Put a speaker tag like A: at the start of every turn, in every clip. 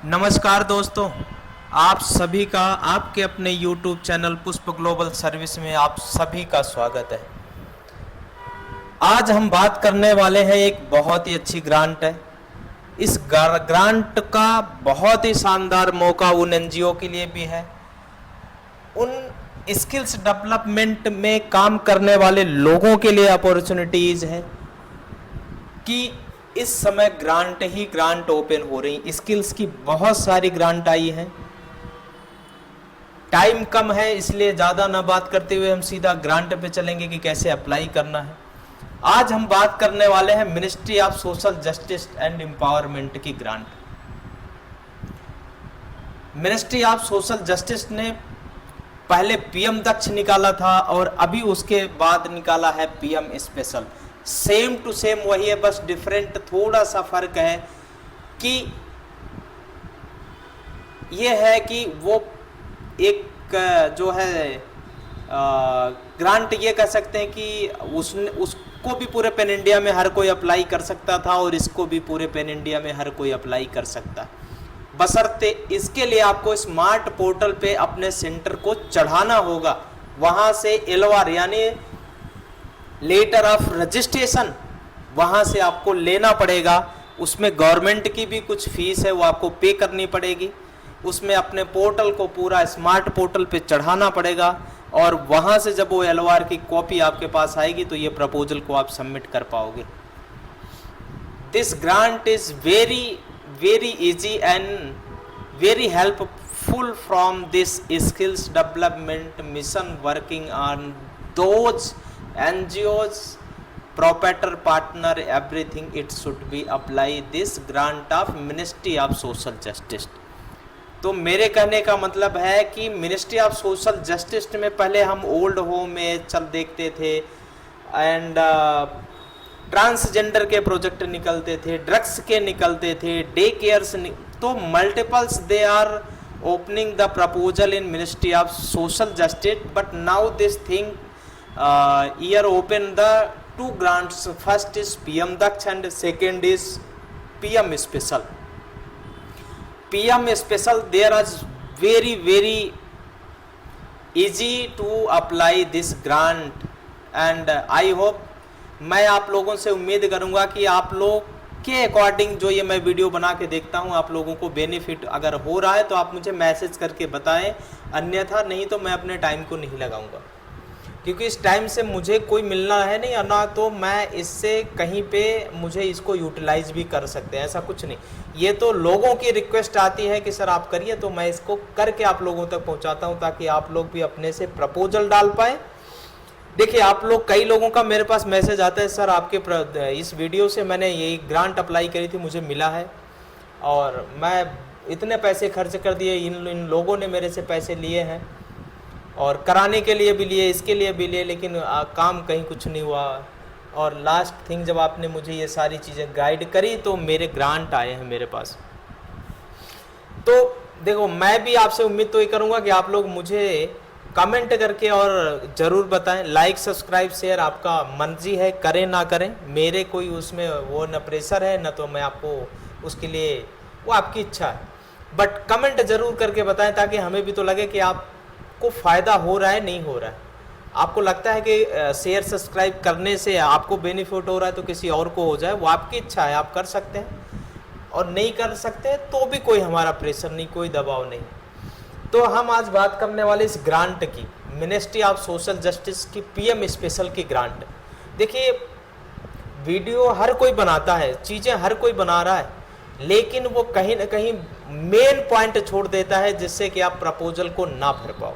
A: नमस्कार दोस्तों, आप सभी का आपके अपने YouTube चैनल पुष्प ग्लोबल सर्विस में आप सभी का स्वागत है। आज हम बात करने वाले हैं एक बहुत ही अच्छी ग्रांट है। इस ग्रांट का बहुत ही शानदार मौका उन एनजीओ के लिए भी है, उन स्किल्स डेवलपमेंट में काम करने वाले लोगों के लिए अपॉर्चुनिटीज है कि इस समय ग्रांट ओपन हो रही। स्किल्स की बहुत सारी ग्रांट आई है। टाइम कम है इसलिए ज़्यादा ना बात करते हुए हम सीधा ग्रांट पे चलेंगे कि कैसे अप्लाई करना है। आज हम बात करने वाले हैं ministry of social justice and empowerment की grant. Ministry of social justice ने पहले पीएम दक्ष निकाला था और अभी उसके बाद निकाला है PM special. Same to same वही है, बस डिफरेंट थोड़ा सा फर्क है कि ये है कि वो एक जो है ग्रांट ये कह सकते हैं कि उसको भी पूरे पैन इंडिया में हर कोई अप्लाई कर सकता था और इसको भी पूरे पैन इंडिया में हर कोई अप्लाई कर सकता। बशर्ते इसके लिए आपको स्मार्ट पोर्टल पे अपने सेंटर को चढ़ाना होगा, वहां से एलओआर यानी लेटर ऑफ रजिस्ट्रेशन वहां से आपको लेना पड़ेगा। उसमें गवर्नमेंट की भी कुछ फीस है, वो आपको पे करनी पड़ेगी। उसमें अपने पोर्टल को पूरा स्मार्ट पोर्टल पे चढ़ाना पड़ेगा और वहां से जब वो एलओआर की कॉपी आपके पास आएगी तो ये प्रपोजल को आप सबमिट कर पाओगे। This grant is very easy and very helpful from this skills development mission working on those NGOs, proprietor partner, everything it should be apply this grant of Ministry of Social Justice। तो मेरे कहने का मतलब है कि ministry of social justice में पहले हम ओल्ड होम में चल देखते थे एंड ट्रांसजेंडर के प्रोजेक्ट निकलते थे, ड्रग्स के निकलते थे, डे केयर्स, तो multiples they are opening the proposal in ministry of social justice. But now this thing year open the two grants. First is PM Daksh and second is PM Special. PM Special there is very easy to apply this grant and I hope, मैं आप लोगों से उम्मीद करूंगा कि आप लोग के अकॉर्डिंग जो ये मैं वीडियो बना के देखता हूँ आप लोगों को बेनिफिट अगर हो रहा है तो आप मुझे मैसेज करके बताएं, अन्यथा नहीं तो मैं अपने टाइम को नहीं लगाऊंगा, क्योंकि इस टाइम से मुझे कोई मिलना है नहीं और ना तो मैं इससे कहीं पे मुझे इसको यूटिलाइज भी कर सकते हैं, ऐसा कुछ नहीं। ये तो लोगों की रिक्वेस्ट आती है कि सर आप करिए, तो मैं इसको करके आप लोगों तक पहुंचाता हूं ताकि आप लोग भी अपने से प्रपोजल डाल पाए। देखिए आप लोग, कई लोगों का मेरे पास मैसेज आता है, सर आपके इस वीडियो से मैंने यही ग्रांट अप्लाई करी थी, मुझे मिला है और मैं इतने पैसे खर्च कर दिए, इन लोगों ने मेरे से पैसे लिए हैं और कराने के लिए भी लिए, इसके लिए भी लिए, लेकिन काम कहीं कुछ नहीं हुआ। और लास्ट थिंग, जब आपने मुझे ये सारी चीज़ें गाइड करी तो मेरे ग्रांट आए हैं मेरे पास। तो देखो, मैं भी आपसे उम्मीद तो ये करूँगा कि आप लोग मुझे कमेंट करके और ज़रूर बताएं। लाइक सब्सक्राइब शेयर आपका मर्जी है, करें ना करें, मेरे कोई उसमें वो न प्रेशर है न तो मैं आपको उसके लिए, वो आपकी इच्छा है। बट कमेंट ज़रूर करके बताएं ताकि हमें भी तो लगे कि आप को फ़ायदा हो रहा है, नहीं हो रहा है। आपको लगता है कि शेयर सब्सक्राइब करने से आपको बेनिफिट हो रहा है तो किसी और को हो जाए, वो आपकी इच्छा है, आप कर सकते हैं। और नहीं कर सकते तो भी कोई हमारा प्रेशर नहीं, कोई दबाव नहीं। तो हम आज बात करने वाले इस ग्रांट की, मिनिस्ट्री ऑफ सोशल जस्टिस की पीएम स्पेशल की ग्रांट। देखिए वीडियो हर कोई बनाता है, चीज़ें हर कोई बना रहा है, लेकिन वो कहीं ना कहीं मेन पॉइंट छोड़ देता है जिससे कि आप प्रपोजल को ना भर पाओ।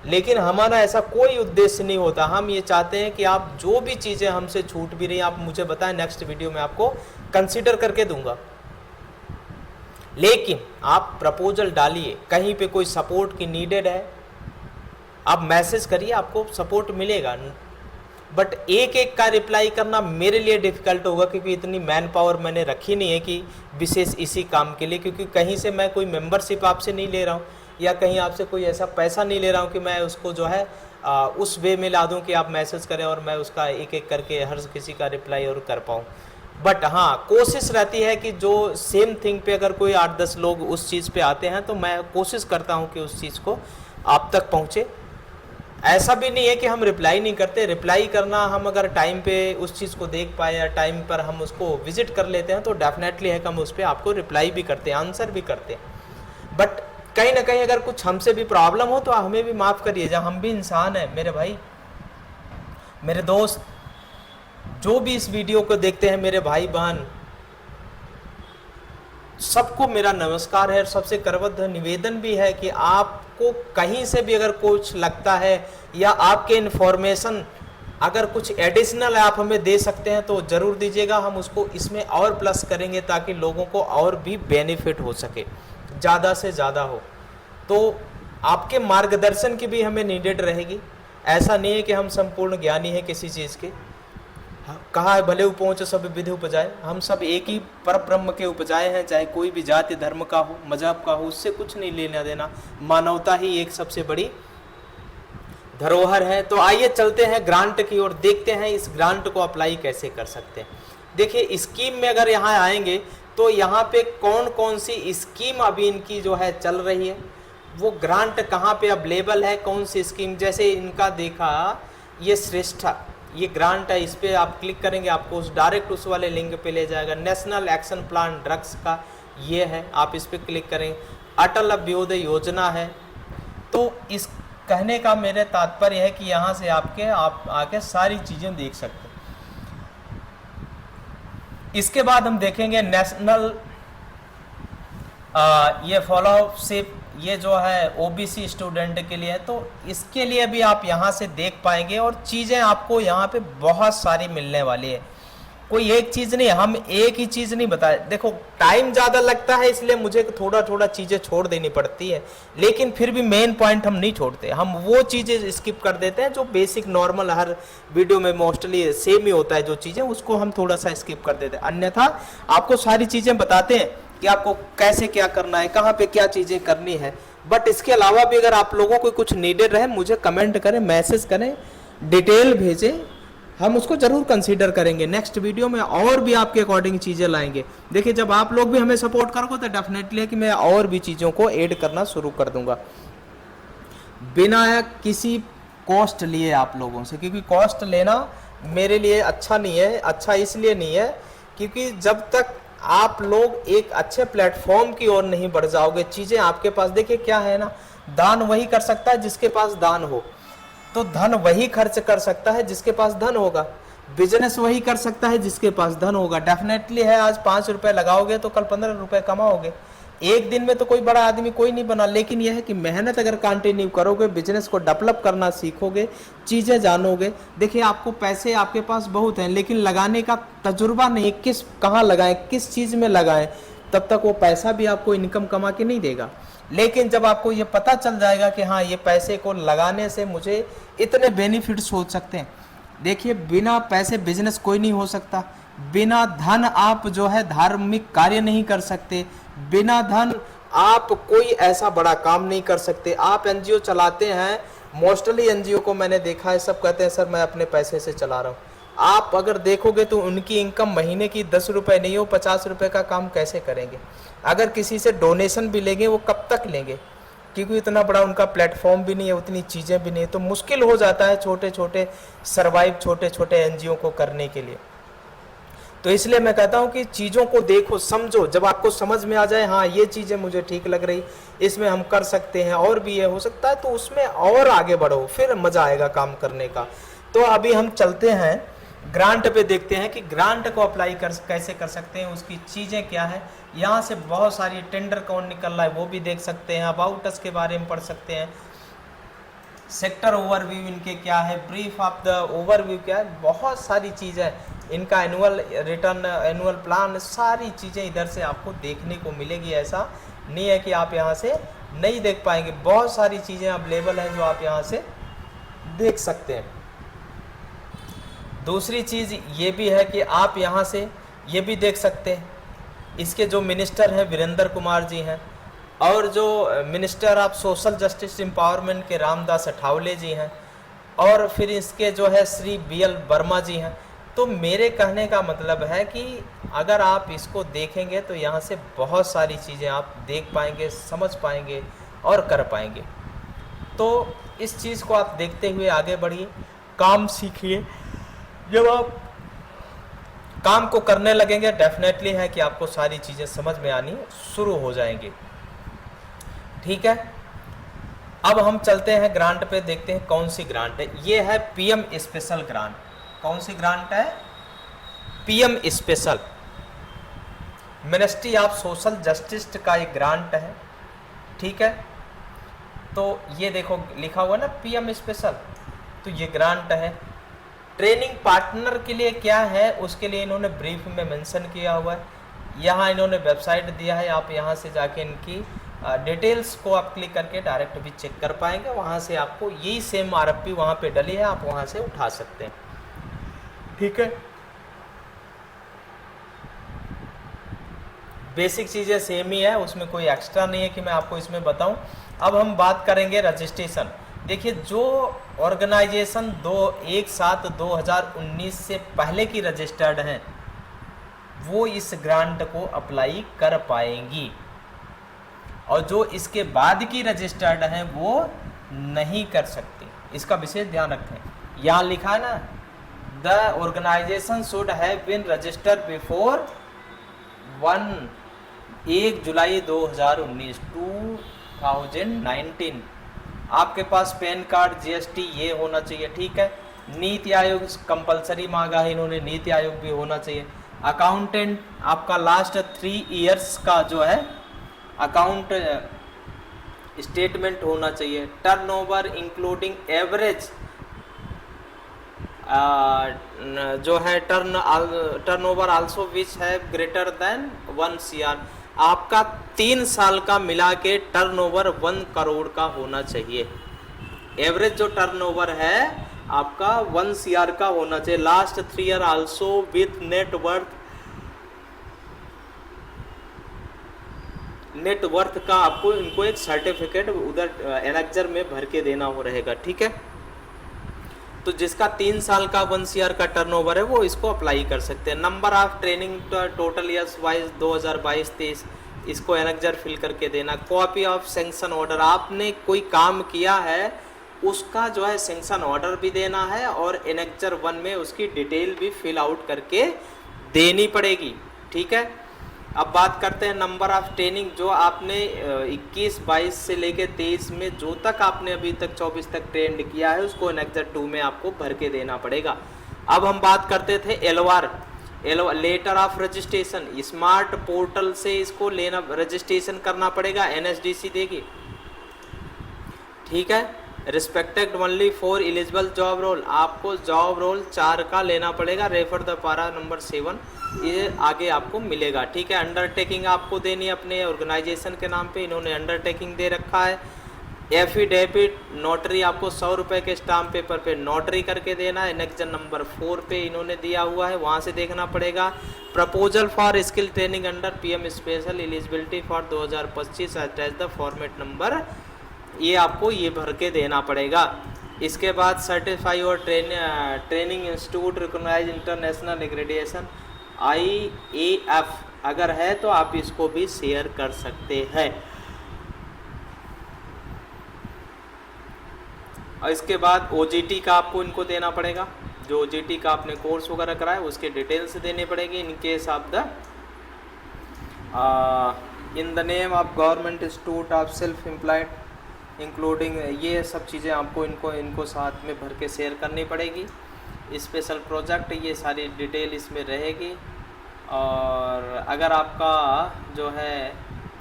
A: लेकिन हमारा ऐसा कोई उद्देश्य नहीं होता। हम ये चाहते हैं कि आप जो भी चीज़ें हमसे छूट भी रही आप मुझे बताएं, नेक्स्ट वीडियो में आपको कंसीडर करके दूंगा। लेकिन आप प्रपोजल डालिए, कहीं पे कोई सपोर्ट की नीडेड है आप मैसेज करिए, आपको सपोर्ट मिलेगा। बट एक एक का रिप्लाई करना मेरे लिए डिफ़िकल्ट होगा, क्योंकि इतनी मैन पावर मैंने रखी नहीं है कि विशेष इसी काम के लिए, क्योंकि कहीं से मैं कोई मेंबरशिप आपसे नहीं ले रहा हूँ या कहीं आपसे कोई ऐसा पैसा नहीं ले रहा हूँ कि मैं उसको जो है उस वे में ला दूँ कि आप मैसेज करें और मैं उसका एक एक करके हर किसी का रिप्लाई और कर पाऊँ। बट हाँ, कोशिश रहती है कि जो सेम थिंग पे अगर कोई 8-10 लोग उस चीज़ पे आते हैं तो मैं कोशिश करता हूँ कि उस चीज़ को आप तक पहुँचे। ऐसा भी नहीं है कि हम रिप्लाई नहीं करते, रिप्लाई करना, हम अगर टाइम पे उस चीज़ को देख पाए या टाइम पर हम उसको विजिट कर लेते हैं तो डेफिनेटली है कि हम उस पर आपको रिप्लाई भी करते हैं, आंसर भी करते हैं। बट कहीं ना कहीं अगर कुछ हमसे भी प्रॉब्लम हो तो हमें भी माफ़ करिए, जहाँ हम भी इंसान हैं मेरे भाई, मेरे दोस्त, जो भी इस वीडियो को देखते हैं, मेरे भाई बहन, सबको मेरा नमस्कार है। और सबसे करबद्ध निवेदन भी है कि आपको कहीं से भी अगर कुछ लगता है या आपके इन्फॉर्मेशन अगर कुछ एडिशनल आप हमें दे सकते हैं तो ज़रूर दीजिएगा, हम उसको इसमें और प्लस करेंगे ताकि लोगों को और भी बेनिफिट हो सके, ज़्यादा से ज़्यादा हो। तो आपके मार्गदर्शन की भी हमें नीडेड रहेगी। ऐसा नहीं है कि हम संपूर्ण ज्ञानी हैं किसी चीज़ के। कहा है भले उपहुँच सब विधि उपजाए, हम सब एक ही पर ब्रह्म के उपजाए हैं, चाहे कोई भी जाति धर्म का हो, मजहब का हो, उससे कुछ नहीं लेना देना। मानवता ही एक सबसे बड़ी धरोहर है। तो आइए चलते हैं ग्रांट की ओर, देखते हैं इस ग्रांट को अप्लाई कैसे कर सकते हैं। देखिए स्कीम में अगर यहाँ आएंगे तो यहाँ पे कौन कौन सी स्कीम अभी इनकी जो है चल रही है, वो ग्रांट कहाँ पे अवेलेबल है, कौन सी स्कीम। जैसे इनका देखा ये श्रेष्ठा, ये ग्रांट है, इस पर आप क्लिक करेंगे आपको उस डायरेक्ट उस वाले लिंक पे ले जाएगा। नेशनल एक्शन प्लान ड्रग्स का ये है, आप इस पर क्लिक करें। अटल अभ्युदय योजना है। तो इस कहने का मेरे तात्पर्य है कि यहाँ से आप आके सारी चीज़ें देख सकते हैं। इसके बाद हम देखेंगे नेशनल ये फॉलोशिप, ये जो है ओबीसी स्टूडेंट के लिए है, तो इसके लिए भी आप यहाँ से देख पाएंगे और चीज़ें आपको यहाँ पे बहुत सारी मिलने वाली है। कोई एक चीज़ नहीं, हम एक ही चीज़ नहीं बताए। देखो टाइम ज़्यादा लगता है इसलिए मुझे थोड़ा थोड़ा चीज़ें छोड़ देनी पड़ती है, लेकिन फिर भी मेन पॉइंट हम नहीं छोड़ते, हम वो चीज़ें स्किप कर देते हैं जो बेसिक नॉर्मल हर वीडियो में मोस्टली सेम ही होता है, जो चीज़ें उसको हम थोड़ा सा स्किप कर देते हैं। अन्यथा आपको सारी चीज़ें बताते हैं कि आपको कैसे क्या करना है, कहाँ पे क्या चीज़ें करनी है। बट इसके अलावा भी अगर आप लोगों को कुछ नीडेड रहे, मुझे कमेंट करें, मैसेज करें, डिटेल भेजें, हम उसको जरूर कंसीडर करेंगे। नेक्स्ट वीडियो में और भी आपके अकॉर्डिंग चीज़ें लाएंगे। देखिए जब आप लोग भी हमें सपोर्ट करोगे तो डेफिनेटली है कि मैं और भी चीज़ों को ऐड करना शुरू कर दूंगा बिना किसी कॉस्ट लिए आप लोगों से, क्योंकि कॉस्ट लेना मेरे लिए अच्छा नहीं है। अच्छा इसलिए नहीं है क्योंकि जब तक आप लोग एक अच्छे प्लेटफॉर्म की ओर नहीं बढ़ जाओगे, चीज़ें आपके पास, देखिए क्या है ना, दान वही कर सकता है जिसके पास दान हो, तो धन वही खर्च कर सकता है जिसके पास धन होगा, बिजनेस वही कर सकता है जिसके पास धन होगा। डेफिनेटली है आज 5 रुपए लगाओगे तो कल 15 रुपए कमाओगे। एक दिन में तो कोई बड़ा आदमी कोई नहीं बना, लेकिन यह है कि मेहनत अगर कंटिन्यू करोगे, बिजनेस को डेवलप करना सीखोगे, चीज़ें जानोगे। देखिए आपको पैसे आपके पास बहुत हैं लेकिन लगाने का तजुर्बा नहीं, किस कहाँ लगाएं, किस चीज़ में लगाएं, तब तक वो पैसा भी आपको इनकम कमा के नहीं देगा। लेकिन जब आपको ये पता चल जाएगा कि हाँ ये पैसे को लगाने से मुझे इतने बेनिफिट्स हो सकते हैं। देखिए बिना पैसे बिजनेस कोई नहीं हो सकता, बिना धन आप जो है धार्मिक कार्य नहीं कर सकते, बिना धन आप कोई ऐसा बड़ा काम नहीं कर सकते। आप एनजीओ चलाते हैं, मोस्टली एनजीओ को मैंने देखा है, सब कहते हैं सर मैं अपने पैसे से चला रहा हूँ। आप अगर देखोगे तो उनकी इनकम महीने की 10 रुपये नहीं हो, 50 रुपये का काम कैसे करेंगे। अगर किसी से डोनेशन भी लेंगे वो कब तक लेंगे, क्योंकि इतना बड़ा उनका प्लेटफॉर्म भी नहीं है, उतनी चीज़ें भी नहीं है, तो मुश्किल हो जाता है छोटे छोटे सर्वाइव, छोटे छोटे एनजीओ को करने के लिए। तो इसलिए मैं कहता हूँ कि चीज़ों को देखो, समझो, जब आपको समझ में आ जाए हाँ ये चीज़ें मुझे ठीक लग रही, इसमें हम कर सकते हैं और भी ये हो सकता है, तो उसमें और आगे बढ़ो, फिर मज़ा आएगा काम करने का। तो अभी हम चलते हैं ग्रांट पे, देखते हैं कि ग्रांट को अप्लाई कैसे कर सकते हैं, उसकी चीज़ें क्या है। यहाँ से बहुत सारी टेंडर कौन निकल रहा है वो भी देख सकते हैं, अबाउट अस के बारे में पढ़ सकते हैं, सेक्टर ओवरव्यू इनके क्या है, ब्रीफ ऑफ द ओवरव्यू क्या है, बहुत सारी चीज़ें, इनका एनुअल रिटर्न, एनुअल प्लान, सारी चीज़ें इधर से आपको देखने को मिलेगी। ऐसा नहीं है कि आप यहाँ से नहीं देख पाएंगे, बहुत सारी चीज़ें अवेलेबल हैं जो आप यहाँ से देख सकते हैं। दूसरी चीज़ ये भी है कि आप यहाँ से ये भी देख सकते हैं, इसके जो मिनिस्टर हैं वीरेंद्र कुमार जी हैं, और जो minister of social justice empowerment के रामदास अठावले जी हैं, और फिर इसके जो है श्री BL वर्मा जी हैं। तो मेरे कहने का मतलब है कि अगर आप इसको देखेंगे तो यहाँ से बहुत सारी चीज़ें आप देख पाएंगे, समझ पाएंगे और कर पाएंगे। तो इस चीज़ को आप देखते हुए आगे बढ़िए, काम सीखिए। जब आप काम को करने लगेंगे डेफिनेटली है कि आपको सारी चीज़ें समझ में आनी शुरू हो जाएंगी। ठीक है, अब हम चलते हैं ग्रांट पे, देखते हैं कौन सी ग्रांट है। ये है पीएम स्पेशल ग्रांट। कौन सी ग्रांट है? PM special, ministry of social justice का एक ग्रांट है। ठीक है, तो ये देखो लिखा हुआ ना पीएम स्पेशल, तो ये ग्रांट है। ट्रेनिंग पार्टनर के लिए क्या है उसके लिए इन्होंने ब्रीफ में मेंशन किया हुआ है। यहाँ इन्होंने वेबसाइट दिया है, आप यहाँ से जाके इनकी डिटेल्स को आप क्लिक करके डायरेक्ट भी चेक कर पाएंगे। वहाँ से आपको यही सेम आरएफपी वहाँ पे डली है, आप वहाँ से उठा सकते हैं। ठीक है, बेसिक चीज़ें सेम ही है, उसमें कोई एक्स्ट्रा नहीं है कि मैं आपको इसमें बताऊं। अब हम बात करेंगे रजिस्ट्रेशन। देखिए, जो ऑर्गेनाइजेशन 1/7/2019 से पहले की रजिस्टर्ड हैं वो इस ग्रांट को अप्लाई कर पाएंगी, और जो इसके बाद की रजिस्टर्ड हैं वो नहीं कर सकती। इसका विशेष ध्यान रखें। यहाँ लिखा है ना, the organisation should have been registered before 1 July 2019 आपके पास पैन कार्ड, जीएसटी ये होना चाहिए। ठीक है, नीति आयोग कंपलसरी मांगा है इन्होंने, नीति आयोग भी होना चाहिए। अकाउंटेंट आपका लास्ट 3 इयर्स का जो है अकाउंट स्टेटमेंट होना चाहिए। टर्नओवर इंक्लूडिंग एवरेज जो है टर्नओवर आल्सो विच है ग्रेटर देन 1 CR। आपका 3 साल का मिला के टर्नओवर 1 करोड़ का होना चाहिए। एवरेज जो टर्नओवर है आपका 1 CR का होना चाहिए। Last 3 year also with net worth का आपको इनको एक सर्टिफिकेट उधर एनेक्जर में भर के देना हो रहेगा। ठीक है, तो जिसका 3 साल का 1 CR का टर्नओवर है वो इसको अप्लाई कर सकते हैं। Number of training total years wise 2022-23 इसको एनेक्जर फिल करके देना। कॉपी ऑफ सैंक्शन ऑर्डर, आपने कोई काम किया है उसका जो है सैंक्शन ऑर्डर भी देना है और एनेक्जर 1 में उसकी डिटेल भी फिल आउट करके देनी पड़ेगी। ठीक है, अब बात करते हैं नंबर ऑफ ट्रेनिंग। जो आपने 21-22 से लेके 23 में जो तक आपने अभी तक 24 तक ट्रेंड किया है उसको एनेक्जर 2 में आपको भर के देना पड़ेगा। अब हम बात करते थे एलवार, letter of registration. Smart portal से इसको लेना, रजिस्ट्रेशन करना पड़ेगा, NSDC देगी। ठीक है, respected only for eligible job role, आपको जॉब रोल 4 का लेना पड़ेगा। रेफर द पारा नंबर 7, ये आगे आपको मिलेगा। ठीक है, अंडरटेकिंग आपको देनी है अपने ऑर्गेनाइजेशन के नाम पे, इन्होंने अंडरटेकिंग दे रखा है। एफिडेविट नोटरी आपको 100 रुपये के स्टाम्प पेपर पे नोटरी करके देना है। एनेक्जर नंबर 4 पे इन्होंने दिया हुआ है, वहाँ से देखना पड़ेगा। Proposal for skill training under PM special eligibility for 2025 attach the format number, ये आपको ये भर के देना पड़ेगा। इसके बाद सर्टिफाई और training institute recognise international accreditation IAF अगर है तो आप इसको भी शेयर कर सकते हैं। और इसके बाद OGT का आपको इनको देना पड़ेगा, जो OGT का आपने कोर्स वगैरह कराया उसके डिटेल्स देने पड़ेंगे। In case of the in the name of government institute of self employed including, ये सब चीज़ें आपको इनको साथ में भर के शेयर करनी पड़ेगी। स्पेशल प्रोजेक्ट, ये सारी डिटेल इसमें रहेगी। और अगर आपका जो है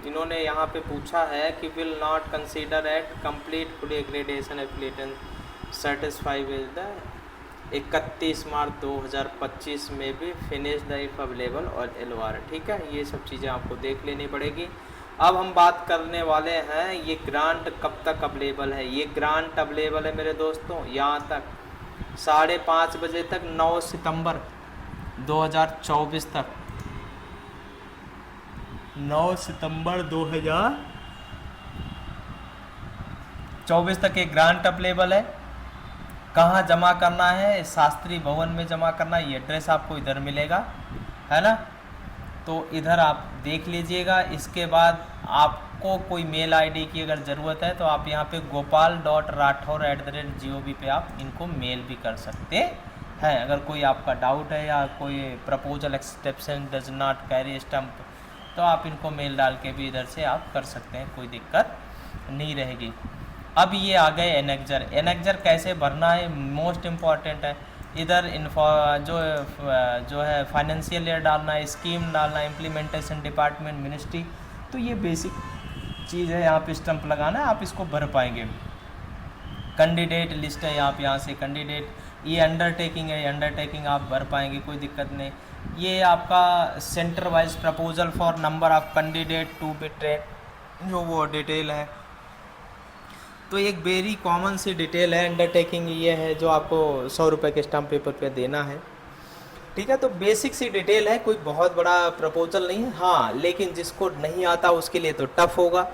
A: इन्होंने यहाँ पे पूछा है कि will not consider at complete full accreditation application satisfy with the 31 March 2025 में भी फिनिश द इफ अवेलेबल और एलवार। ठीक है, ये सब चीज़ें आपको देख लेनी पड़ेगी। अब हम बात करने वाले हैं ये ग्रांट कब तक अवेलेबल है। ये ग्रांट अवेलेबल है मेरे दोस्तों यहाँ तक 5:30 बजे तक, 9 सितंबर 2024 तक, 9 सितंबर 2024 तक एक ग्रांट अवेलेबल है। कहाँ जमा करना है, शास्त्री भवन में जमा करना है। ये एड्रेस आपको इधर मिलेगा, है ना, तो इधर आप देख लीजिएगा। इसके बाद आपको कोई मेल आईडी की अगर ज़रूरत है तो आप यहाँ पे gopal.rathore@gov पे आप इनको मेल भी कर सकते हैं। अगर कोई आपका डाउट है या कोई proposal exception does not carry stump, तो आप इनको मेल डाल के भी इधर से आप कर सकते हैं, कोई दिक्कत नहीं रहेगी। अब ये आ गए एनेक्जर। एनेक्जर कैसे भरना है, मोस्ट इम्पॉर्टेंट है। इधर जो है फाइनेंशियल ईयर डालना है, स्कीम डालना है, इम्प्लीमेंटेशन डिपार्टमेंट, मिनिस्ट्री, तो ये बेसिक चीज़ है। यहाँ पे स्टंप लगाना है, आप इसको भर पाएंगे। कैंडिडेट लिस्ट है, यहाँ से कैंडिडेट, ये अंडरटेकिंग है, अंडरटेकिंग आप भर पाएंगे, कोई दिक्कत नहीं। ये आपका centre wise proposal for number of candidate to be train, जो वो डिटेल है। तो एक वेरी कॉमन सी डिटेल है। अंडरटेकिंग ये है जो आपको 100 रुपये के स्टाम्प पेपर पे देना है, ठीक है। तो बेसिक सी डिटेल है, कोई बहुत बड़ा प्रपोजल नहीं है। हाँ, लेकिन जिसको नहीं आता उसके लिए तो टफ होगा।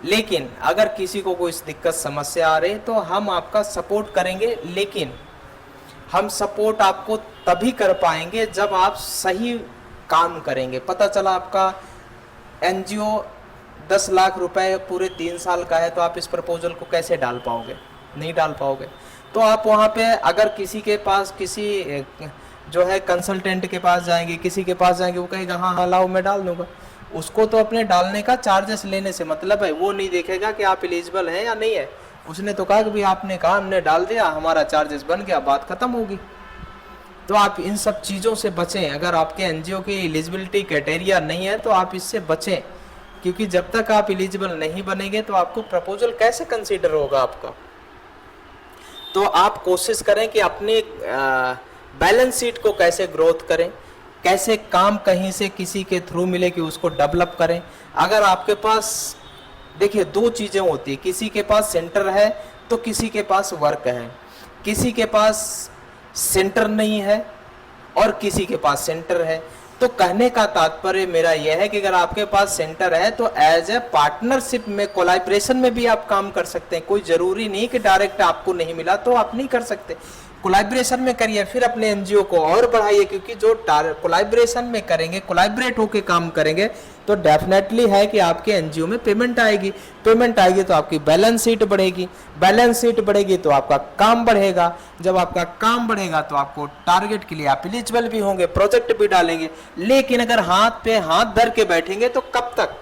A: लेकिन अगर किसी को कोई दिक्कत समस्या आ रही है तो हम आपका सपोर्ट करेंगे, लेकिन हम सपोर्ट आपको तभी कर पाएंगे जब आप सही काम करेंगे। पता चला आपका एनजीओ 10 लाख रुपए पूरे 3 साल का है, तो आप इस प्रपोजल को कैसे डाल पाओगे, नहीं डाल पाओगे। तो आप वहाँ पे अगर किसी के पास, किसी जो है कंसल्टेंट के पास जाएंगे, किसी के पास जाएंगे, वो कहेगा हाँ हाँ लाओ मैं डाल दूंगा, उसको तो अपने डालने का चार्जेस लेने से मतलब है। वो नहीं देखेगा कि आप एलिजिबल हैं या नहीं है। उसने तो कहा कि भाई आपने कहा, हमने डाल दिया, हमारा चार्जेस बन गया, बात खत्म होगी। तो आप इन सब चीज़ों से बचें। अगर आपके एनजीओ की एलिजिबिलिटी क्राइटेरिया नहीं है तो आप इससे बचें, क्योंकि जब तक आप एलिजिबल नहीं बनेंगे तो आपको प्रपोजल कैसे कंसीडर होगा आपका। तो आप कोशिश करें कि अपने बैलेंस शीट को कैसे ग्रोथ करें, कैसे काम कहीं से किसी के थ्रू मिले कि उसको डेवलप करें। अगर आपके पास, देखिए 2 चीज़ें होती है, किसी के पास सेंटर है तो किसी के पास वर्क है। किसी के पास सेंटर नहीं है और किसी के पास सेंटर है। तो कहने का तात्पर्य मेरा यह है कि अगर आपके पास सेंटर है तो एज ए पार्टनरशिप में, कोलैबोरेशन में भी आप काम कर सकते हैं। कोई जरूरी नहीं कि डायरेक्ट आपको नहीं मिला तो आप नहीं कर सकते, कोलैबोरेशन में करिए, फिर अपने एनजीओ को और बढ़ाइए। क्योंकि जो कोलैबोरेशन में करेंगे, कोलैबोरेट होकर काम करेंगे, तो डेफिनेटली है कि आपके एनजीओ में पेमेंट आएगी। पेमेंट आएगी तो आपकी बैलेंस शीट बढ़ेगी, बैलेंस शीट बढ़ेगी तो आपका काम बढ़ेगा। जब आपका काम बढ़ेगा तो आपको टारगेट के लिए आप एलिजिबल भी होंगे, प्रोजेक्ट भी डालेंगे। लेकिन अगर हाथ पे हाथ धर के बैठेंगे तो कब तक,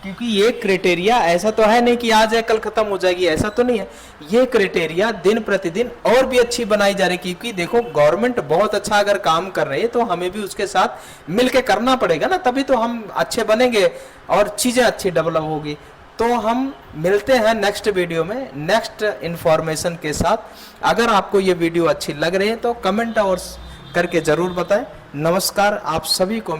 A: क्योंकि ये क्राइटेरिया ऐसा तो है नहीं कि आज है कल खत्म हो जाएगी, ऐसा तो नहीं है। ये क्राइटेरिया दिन प्रतिदिन और भी अच्छी बनाई जा रही है। क्योंकि देखो गवर्नमेंट बहुत अच्छा अगर काम कर रही है तो हमें भी उसके साथ मिलके करना पड़ेगा ना, तभी तो हम अच्छे बनेंगे और चीजें अच्छी डेवलप होगी। तो हम मिलते हैं नेक्स्ट वीडियो में नेक्स्ट इंफॉर्मेशन के साथ। अगर आपको ये वीडियो अच्छी लग रही है तो कमेंट और करके जरूर बताएं। नमस्कार आप सभी को।